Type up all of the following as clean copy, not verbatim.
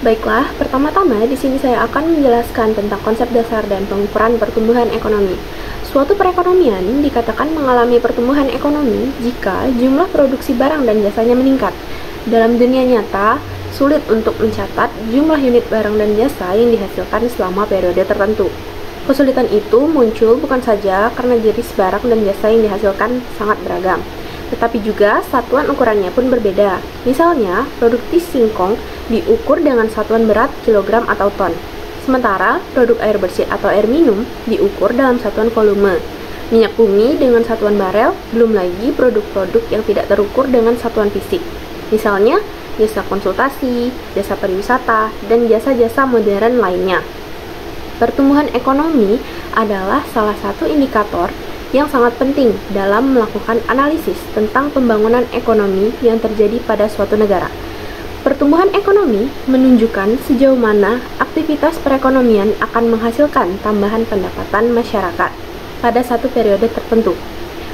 Baiklah, pertama-tama di sini saya akan menjelaskan tentang konsep dasar dan pengukuran pertumbuhan ekonomi. Suatu perekonomian dikatakan mengalami pertumbuhan ekonomi jika jumlah produksi barang dan jasanya meningkat. Dalam dunia nyata, sulit untuk mencatat jumlah unit barang dan jasa yang dihasilkan selama periode tertentu. Kesulitan itu muncul bukan saja karena jenis barang dan jasa yang dihasilkan sangat beragam, tetapi juga satuan ukurannya pun berbeda. Misalnya, produksi singkong diukur dengan satuan berat kilogram atau ton, sementara produk air bersih atau air minum diukur dalam satuan volume. Minyak bumi dengan satuan barel, belum lagi produk-produk yang tidak terukur dengan satuan fisik. Misalnya, jasa konsultasi, jasa pariwisata, dan jasa-jasa modern lainnya. Pertumbuhan ekonomi adalah salah satu indikator yang sangat penting dalam melakukan analisis tentang pembangunan ekonomi yang terjadi pada suatu negara. Pertumbuhan ekonomi menunjukkan sejauh mana aktivitas perekonomian akan menghasilkan tambahan pendapatan masyarakat pada satu periode tertentu.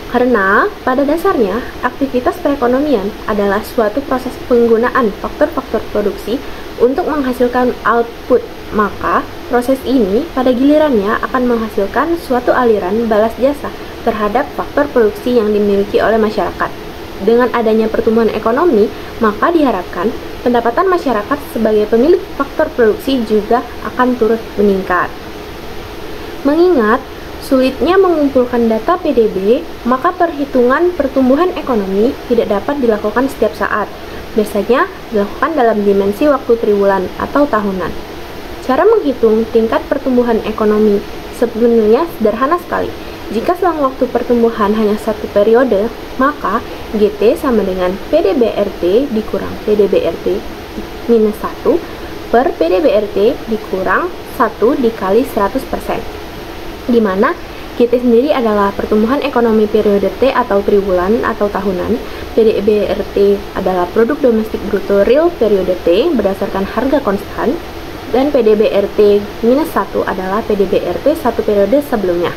Karena pada dasarnya aktivitas perekonomian adalah suatu proses penggunaan faktor-faktor produksi untuk menghasilkan output, maka proses ini pada gilirannya akan menghasilkan suatu aliran balas jasa terhadap faktor produksi yang dimiliki oleh masyarakat. Dengan adanya pertumbuhan ekonomi, maka diharapkan pendapatan masyarakat sebagai pemilik faktor produksi juga akan turut meningkat. Mengingat sulitnya mengumpulkan data PDB, maka perhitungan pertumbuhan ekonomi tidak dapat dilakukan setiap saat. Biasanya dilakukan dalam dimensi waktu triwulan atau tahunan. Cara menghitung tingkat pertumbuhan ekonomi sebenarnya sederhana sekali. Jika selang waktu pertumbuhan hanya satu periode, maka GT sama dengan PDBRT dikurang PDBRT minus 1 per PDBRT dikurang 1 dikali 100%. Di mana GT sendiri adalah pertumbuhan ekonomi periode T atau triwulan atau tahunan, PDBRT adalah produk domestik bruto real periode T berdasarkan harga konstan, dan PDBRT minus 1 adalah PDBRT satu periode sebelumnya.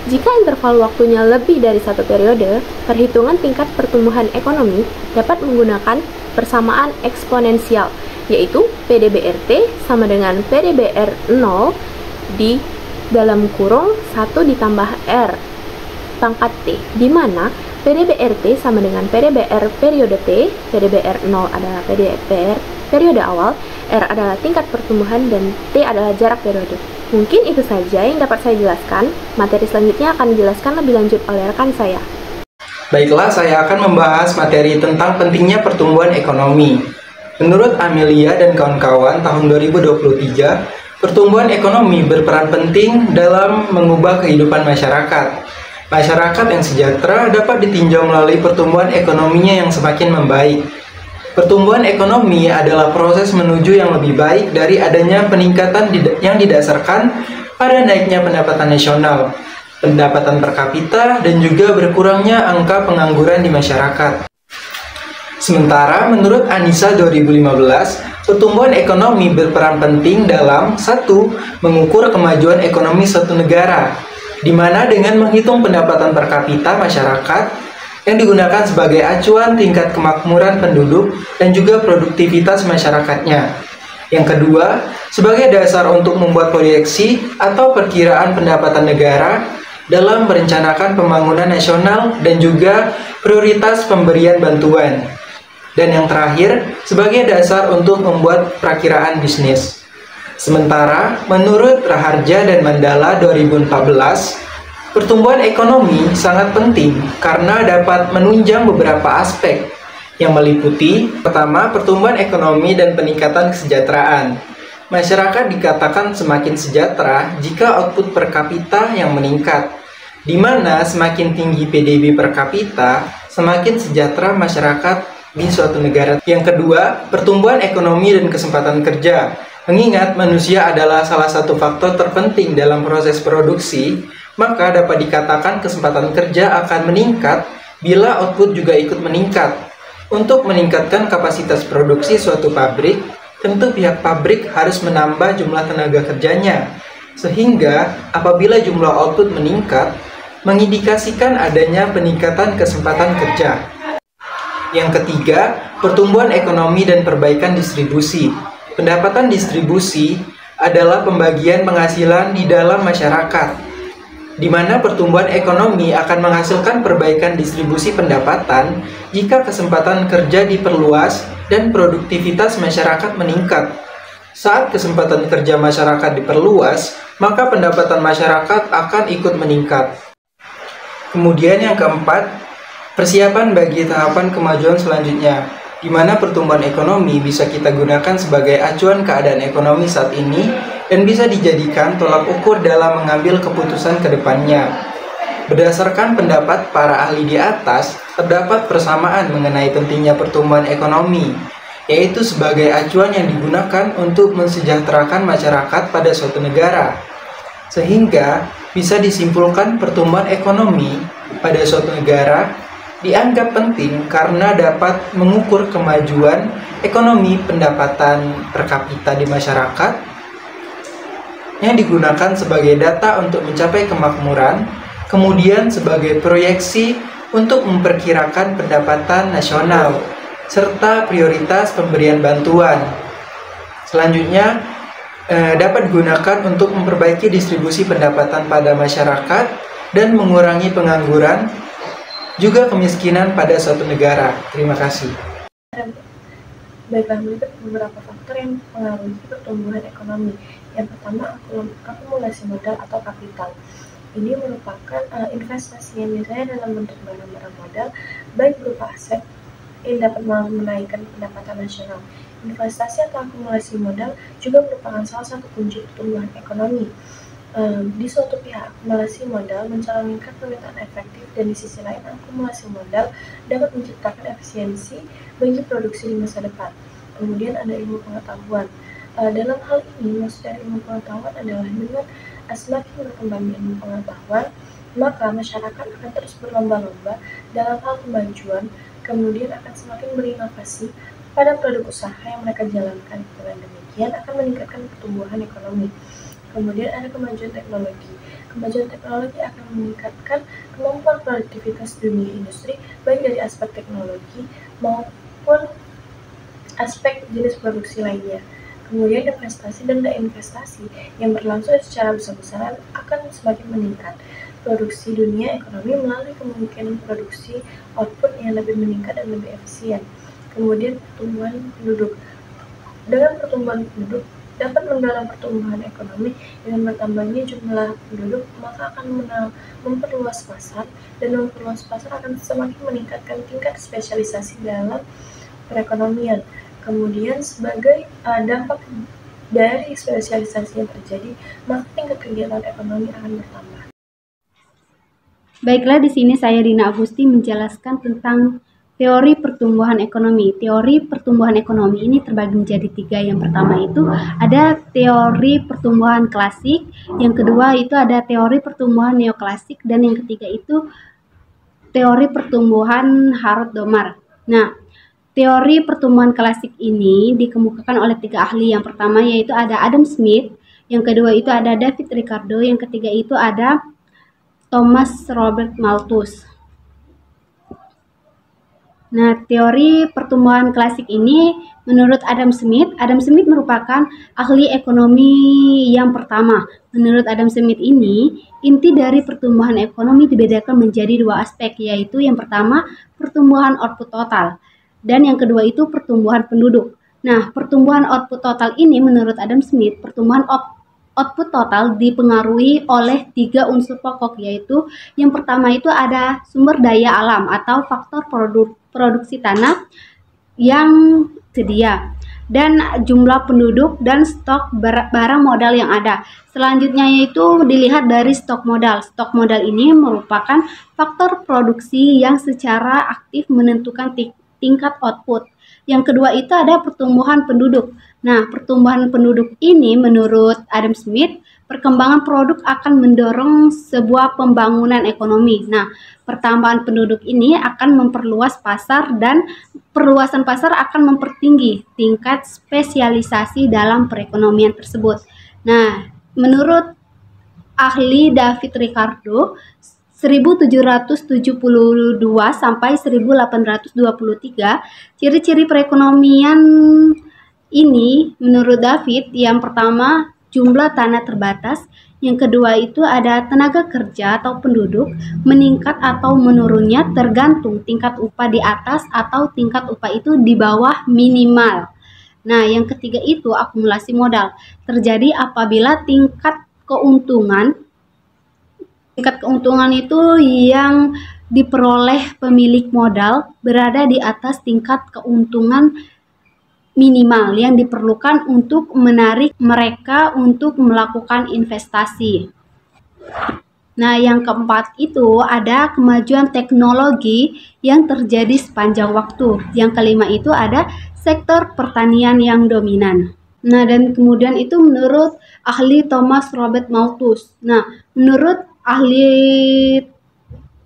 Jika interval waktunya lebih dari satu periode, perhitungan tingkat pertumbuhan ekonomi dapat menggunakan persamaan eksponensial, yaitu PDBRT sama dengan PDBR 0 di dalam kurung 1 ditambah R pangkat T, di mana PDBRT sama dengan PDBR periode T, PDBR 0 adalah PDBR periode awal, R adalah tingkat pertumbuhan, dan T adalah jarak periode. Mungkin itu saja yang dapat saya jelaskan. Materi selanjutnya akan dijelaskan lebih lanjut oleh rekan saya. Baiklah, saya akan membahas materi tentang pentingnya pertumbuhan ekonomi. Menurut Amelia dan kawan-kawan, tahun 2023, pertumbuhan ekonomi berperan penting dalam mengubah kehidupan masyarakat. Masyarakat yang sejahtera dapat ditinjau melalui pertumbuhan ekonominya yang semakin membaik. Pertumbuhan ekonomi adalah proses menuju yang lebih baik dari adanya peningkatan yang didasarkan pada naiknya pendapatan nasional, pendapatan per kapita, dan juga berkurangnya angka pengangguran di masyarakat. Sementara menurut Anissa 2015, pertumbuhan ekonomi berperan penting dalam 1. Mengukur kemajuan ekonomi suatu negara, di mana dengan menghitung pendapatan per kapita masyarakat yang digunakan sebagai acuan tingkat kemakmuran penduduk dan juga produktivitas masyarakatnya. Yang kedua, sebagai dasar untuk membuat proyeksi atau perkiraan pendapatan negara dalam merencanakan pembangunan nasional dan juga prioritas pemberian bantuan. Dan yang terakhir, sebagai dasar untuk membuat perakiraan bisnis. Sementara, menurut Raharja dan Mandala 2014, pertumbuhan ekonomi sangat penting karena dapat menunjang beberapa aspek yang meliputi, pertama, pertumbuhan ekonomi dan peningkatan kesejahteraan. Masyarakat dikatakan semakin sejahtera jika output per kapita yang meningkat, di mana semakin tinggi PDB per kapita, semakin sejahtera masyarakat di suatu negara. Yang kedua, pertumbuhan ekonomi dan kesempatan kerja. Mengingat manusia adalah salah satu faktor terpenting dalam proses produksi, maka dapat dikatakan kesempatan kerja akan meningkat bila output juga ikut meningkat. Untuk meningkatkan kapasitas produksi suatu pabrik, tentu pihak pabrik harus menambah jumlah tenaga kerjanya. Sehingga apabila jumlah output meningkat, mengindikasikan adanya peningkatan kesempatan kerja. Yang ketiga, pertumbuhan ekonomi dan perbaikan distribusi. Pendapatan distribusi adalah pembagian penghasilan di dalam masyarakat, di mana pertumbuhan ekonomi akan menghasilkan perbaikan distribusi pendapatan jika kesempatan kerja diperluas dan produktivitas masyarakat meningkat. Saat kesempatan kerja masyarakat diperluas, maka pendapatan masyarakat akan ikut meningkat. Kemudian yang keempat, persiapan bagi tahapan kemajuan selanjutnya, di mana pertumbuhan ekonomi bisa kita gunakan sebagai acuan keadaan ekonomi saat ini dan bisa dijadikan tolak ukur dalam mengambil keputusan ke depannya. Berdasarkan pendapat para ahli di atas, terdapat persamaan mengenai pentingnya pertumbuhan ekonomi, yaitu sebagai acuan yang digunakan untuk mensejahterakan masyarakat pada suatu negara. Sehingga bisa disimpulkan pertumbuhan ekonomi pada suatu negara dianggap penting karena dapat mengukur kemajuan ekonomi pendapatan per kapita di masyarakat yang digunakan sebagai data untuk mencapai kemakmuran, kemudian sebagai proyeksi untuk memperkirakan pendapatan nasional, serta prioritas pemberian bantuan. Selanjutnya, dapat digunakan untuk memperbaiki distribusi pendapatan pada masyarakat dan mengurangi pengangguran, juga kemiskinan pada suatu negara. Terima kasih. Baiklah, berikut beberapa faktor yang mempengaruhi pertumbuhan ekonomi. Yang pertama, akumulasi modal atau kapital. Ini merupakan investasi yang biasanya dalam bentuk barang-barang modal, baik berupa aset yang dapat menaikkan pendapatan nasional. Investasi atau akumulasi modal juga merupakan salah satu kunci pertumbuhan ekonomi. Di suatu pihak, akumulasi modal mencerminkan permintaan efektif, dan di sisi lain, akumulasi modal dapat menciptakan efisiensi bagi produksi di masa depan. Kemudian ada ilmu pengetahuan. Dalam hal ini, maksud dari ilmu pengetahuan adalah dengan semakin berkembangnya ilmu pengetahuan, maka masyarakat akan terus berlomba-lomba dalam hal kemajuan, kemudian akan semakin berinovasi pada produk usaha yang mereka jalankan. Dengan demikian akan meningkatkan pertumbuhan ekonomi. Kemudian ada kemajuan teknologi. Kemajuan teknologi akan meningkatkan kemampuan produktivitas dunia industri, baik dari aspek teknologi maupun aspek jenis produksi lainnya. Kemudian investasi dan reinvestasi yang berlangsung secara besar-besaran akan semakin meningkat. Produksi dunia ekonomi melalui kemungkinan produksi output yang lebih meningkat dan lebih efisien. Kemudian pertumbuhan penduduk. Dengan pertumbuhan penduduk dapat mendorong pertumbuhan ekonomi. Dengan bertambahnya jumlah penduduk, maka akan memperluas pasar, dan memperluas pasar akan semakin meningkatkan tingkat spesialisasi dalam perekonomian. Kemudian sebagai dampak dari spesialisasi yang terjadi, maka tingkat kegiatan ekonomi akan bertambah. Baiklah, di sini saya Dina Agusti menjelaskan tentang teori pertumbuhan ekonomi. Teori pertumbuhan ekonomi ini terbagi menjadi 3. Yang pertama itu ada teori pertumbuhan klasik, yang kedua itu ada teori pertumbuhan neoklasik, dan yang ketiga itu teori pertumbuhan Harrod-Domar. Nah, teori pertumbuhan klasik ini dikemukakan oleh 3 ahli. Yang pertama yaitu ada Adam Smith, yang kedua itu ada David Ricardo, yang ketiga itu ada Thomas Robert Malthus. Nah, teori pertumbuhan klasik ini menurut Adam Smith merupakan ahli ekonomi yang pertama. Menurut Adam Smith ini, inti dari pertumbuhan ekonomi dibedakan menjadi 2 aspek, yaitu yang pertama pertumbuhan output total, dan yang kedua itu pertumbuhan penduduk. Nah, pertumbuhan output total ini menurut Adam Smith, pertumbuhan output total dipengaruhi oleh 3 unsur pokok, yaitu yang pertama itu ada sumber daya alam atau faktor produksi tanah yang sedia, dan jumlah penduduk dan stok barang modal yang ada. Selanjutnya yaitu dilihat dari stok modal. Stok modal ini merupakan faktor produksi yang secara aktif menentukan tingkat output. Yang kedua itu ada pertumbuhan penduduk. Nah, pertumbuhan penduduk ini menurut Adam Smith, perkembangan produk akan mendorong sebuah pembangunan ekonomi. Nah, pertambahan penduduk ini akan memperluas pasar, dan perluasan pasar akan mempertinggi tingkat spesialisasi dalam perekonomian tersebut. Nah, menurut ahli David Ricardo, 1772 sampai 1823, ciri-ciri perekonomian ini menurut David, yang pertama jumlah tanah terbatas, yang kedua itu ada tenaga kerja atau penduduk meningkat atau menurunnya tergantung tingkat upah di atas atau tingkat upah itu di bawah minimal. Nah, yang ketiga itu akumulasi modal. Terjadi apabila tingkat keuntungan itu yang diperoleh pemilik modal berada di atas tingkat keuntungan minimal yang diperlukan untuk menarik mereka untuk melakukan investasi. Nah, yang keempat itu ada kemajuan teknologi yang terjadi sepanjang waktu. Yang kelima itu ada sektor pertanian yang dominan. Nah, dan kemudian itu menurut ahli Thomas Robert Malthus. Nah, menurut ahli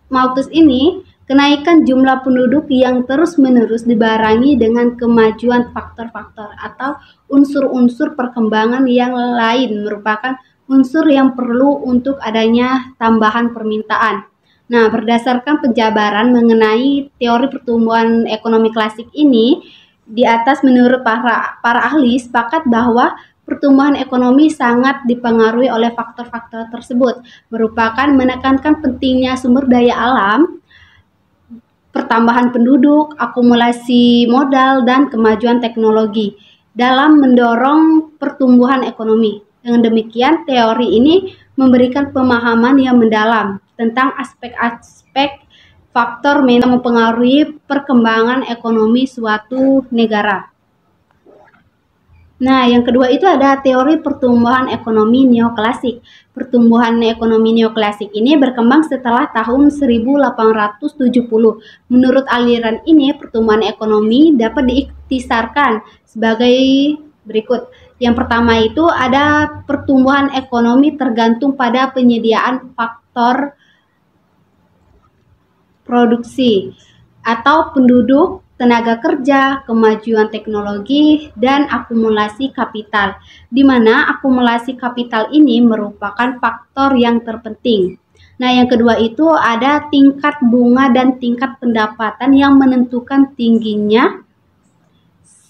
Malthus ini, kenaikan jumlah penduduk yang terus-menerus dibarengi dengan kemajuan faktor-faktor atau unsur-unsur perkembangan yang lain merupakan unsur yang perlu untuk adanya tambahan permintaan. Nah, berdasarkan penjabaran mengenai teori pertumbuhan ekonomi klasik ini, di atas menurut para ahli sepakat bahwa pertumbuhan ekonomi sangat dipengaruhi oleh faktor-faktor tersebut, merupakan menekankan pentingnya sumber daya alam, pertambahan penduduk, akumulasi modal, dan kemajuan teknologi dalam mendorong pertumbuhan ekonomi. Dengan demikian, teori ini memberikan pemahaman yang mendalam tentang aspek-aspek faktor yang mempengaruhi perkembangan ekonomi suatu negara. Nah, yang kedua itu ada teori pertumbuhan ekonomi neoklasik. Pertumbuhan ekonomi neoklasik ini berkembang setelah tahun 1870. Menurut aliran ini, pertumbuhan ekonomi dapat diikhtisarkan sebagai berikut. Yang pertama itu ada pertumbuhan ekonomi tergantung pada penyediaan faktor produksi atau penduduk, tenaga kerja, kemajuan teknologi, dan akumulasi kapital, di mana akumulasi kapital ini merupakan faktor yang terpenting. Nah, yang kedua itu ada tingkat bunga dan tingkat pendapatan yang menentukan tingginya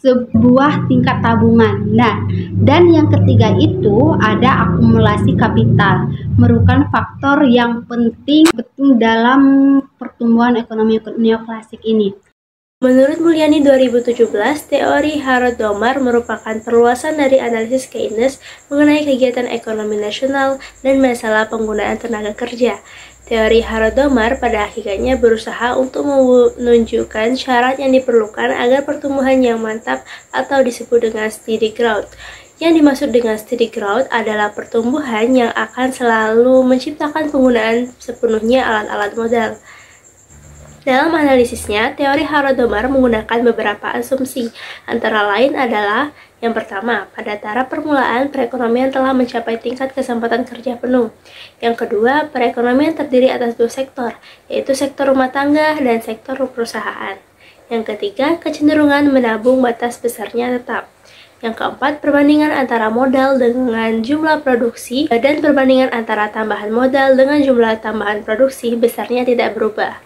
sebuah tingkat tabungan. Nah, dan yang ketiga itu ada akumulasi kapital, merupakan faktor yang penting dalam pertumbuhan ekonomi neoklasik ini. Menurut Mulyani 2017, teori Harrod-Domar merupakan perluasan dari analisis Keynes mengenai kegiatan ekonomi nasional dan masalah penggunaan tenaga kerja. Teori Harrod-Domar pada hakikatnya berusaha untuk menunjukkan syarat yang diperlukan agar pertumbuhan yang mantap atau disebut dengan steady growth. Yang dimaksud dengan steady growth adalah pertumbuhan yang akan selalu menciptakan penggunaan sepenuhnya alat-alat modal. Dalam analisisnya, teori Harrod-Domar menggunakan beberapa asumsi, antara lain adalah yang pertama, pada taraf permulaan perekonomian telah mencapai tingkat kesempatan kerja penuh. Yang kedua, perekonomian terdiri atas dua sektor, yaitu sektor rumah tangga dan sektor perusahaan. Yang ketiga, kecenderungan menabung batas besarnya tetap. Yang keempat, perbandingan antara modal dengan jumlah produksi dan perbandingan antara tambahan modal dengan jumlah tambahan produksi besarnya tidak berubah.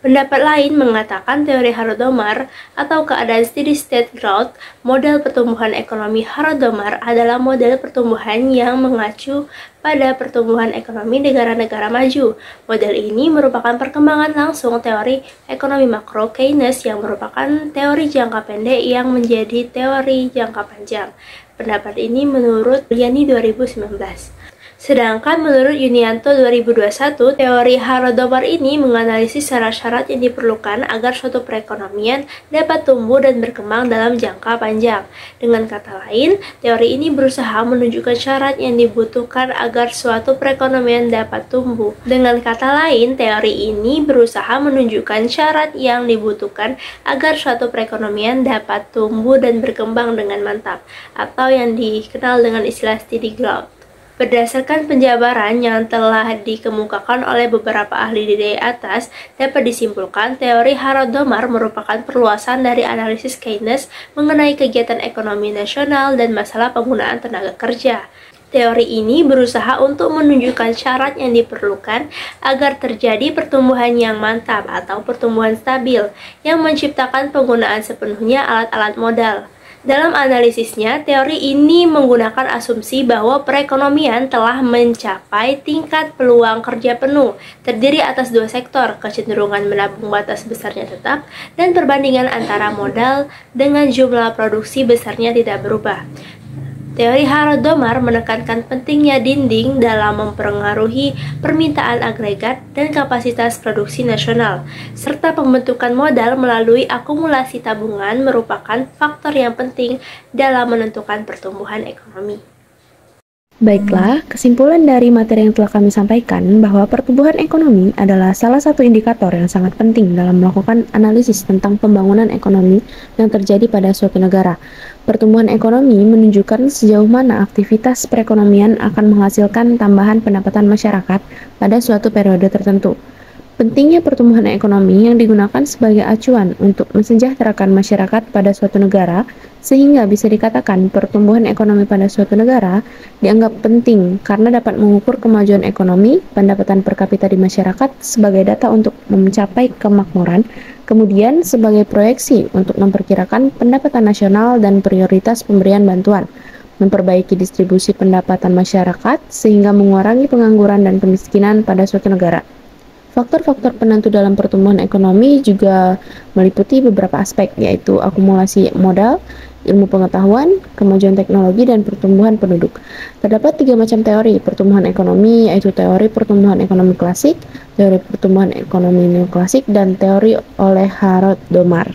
Pendapat lain mengatakan teori Harrod-Domar atau keadaan steady state growth, model pertumbuhan ekonomi Harrod-Domar adalah model pertumbuhan yang mengacu pada pertumbuhan ekonomi negara-negara maju. Model ini merupakan perkembangan langsung teori ekonomi makro Keynes yang merupakan teori jangka pendek yang menjadi teori jangka panjang. Pendapat ini menurut Mulyani 2019. Sedangkan menurut Yunianto 2021, teori Harrod-Domar ini menganalisis syarat-syarat yang diperlukan agar suatu perekonomian dapat tumbuh dan berkembang dalam jangka panjang. Dengan kata lain, teori ini berusaha menunjukkan syarat yang dibutuhkan agar suatu perekonomian dapat tumbuh. Dengan kata lain, teori ini berusaha menunjukkan syarat yang dibutuhkan agar suatu perekonomian dapat tumbuh dan berkembang dengan mantap, atau yang dikenal dengan istilah steady growth. Berdasarkan penjabaran yang telah dikemukakan oleh beberapa ahli di atas, dapat disimpulkan teori Harrod-Domar merupakan perluasan dari analisis Keynes mengenai kegiatan ekonomi nasional dan masalah penggunaan tenaga kerja. Teori ini berusaha untuk menunjukkan syarat yang diperlukan agar terjadi pertumbuhan yang mantap atau pertumbuhan stabil yang menciptakan penggunaan sepenuhnya alat-alat modal. Dalam analisisnya, teori ini menggunakan asumsi bahwa perekonomian telah mencapai tingkat peluang kerja penuh, terdiri atas dua sektor, kecenderungan menabung batas besarnya tetap, dan perbandingan antara modal dengan jumlah produksi besarnya tidak berubah. Teori Harrod-Domar menekankan pentingnya dinding dalam mempengaruhi permintaan agregat dan kapasitas produksi nasional, serta pembentukan modal melalui akumulasi tabungan merupakan faktor yang penting dalam menentukan pertumbuhan ekonomi. Baiklah, kesimpulan dari materi yang telah kami sampaikan bahwa pertumbuhan ekonomi adalah salah satu indikator yang sangat penting dalam melakukan analisis tentang pembangunan ekonomi yang terjadi pada suatu negara. Pertumbuhan ekonomi menunjukkan sejauh mana aktivitas perekonomian akan menghasilkan tambahan pendapatan masyarakat pada suatu periode tertentu. Pentingnya pertumbuhan ekonomi yang digunakan sebagai acuan untuk mensejahterakan masyarakat pada suatu negara, sehingga bisa dikatakan pertumbuhan ekonomi pada suatu negara dianggap penting karena dapat mengukur kemajuan ekonomi, pendapatan per kapita di masyarakat sebagai data untuk mencapai kemakmuran, kemudian sebagai proyeksi untuk memperkirakan pendapatan nasional dan prioritas pemberian bantuan, memperbaiki distribusi pendapatan masyarakat sehingga mengurangi pengangguran dan kemiskinan pada suatu negara. Faktor-faktor penentu dalam pertumbuhan ekonomi juga meliputi beberapa aspek, yaitu akumulasi modal, ilmu pengetahuan, kemajuan teknologi, dan pertumbuhan penduduk. Terdapat 3 macam teori pertumbuhan ekonomi, yaitu teori pertumbuhan ekonomi klasik, teori pertumbuhan ekonomi neoklasik, dan teori oleh Harrod-Domar.